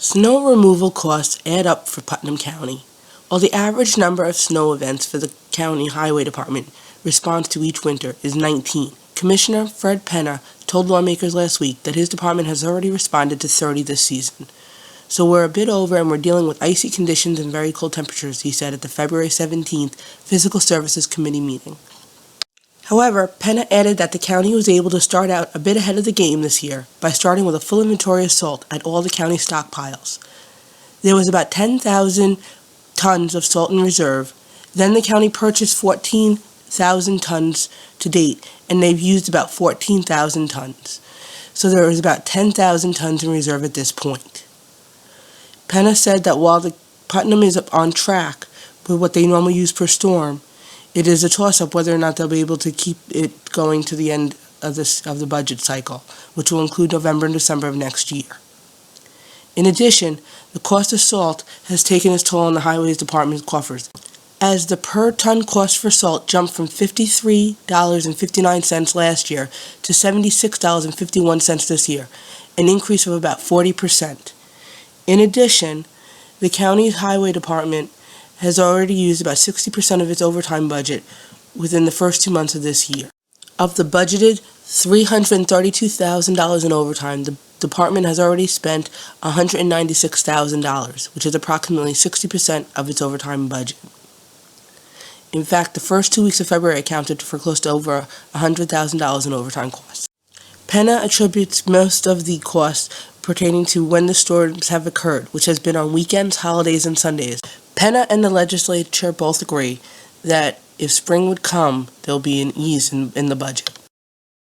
Snow removal costs add up for Putnam County. While the average number of snow events for the county highway department responds to each winter is 19, Commissioner Fred Penna told lawmakers last week that his department has already responded to 30 this season. So we're a bit over and we're dealing with icy conditions and very cold temperatures, he said at the February 17th Physical Services Committee meeting. However, Penna added that the county was able to start out a bit ahead of the game this year by starting with a full inventory of salt at all the county stockpiles. There was about 10,000 tons of salt in reserve. Then the county purchased 14,000 tons to date, and they've used about 14,000 tons. So there is about 10,000 tons in reserve at this point. Penna said that while the Putnam is on track with what they normally use per storm, it is a toss-up whether or not they'll be able to keep it going to the end of the budget cycle, which will include November and December of next year. In addition, the cost of salt has taken its toll on the Highways Department's coffers, as the per-ton cost for salt jumped from $53.59 last year to $76.51 this year, an increase of about 40%. In addition, the county's highway department has already used about 60% of its overtime budget within the first 2 months of this year. Of the budgeted $332,000 in overtime, the department has already spent $196,000, which is approximately 60% of its overtime budget. In fact, the first 2 weeks of February accounted for close to over $100,000 in overtime costs. Penna attributes most of the costs pertaining to when the storms have occurred, which has been on weekends, holidays, and Sundays. Penna and the legislature both agree that if spring would come, there will be an ease in the budget.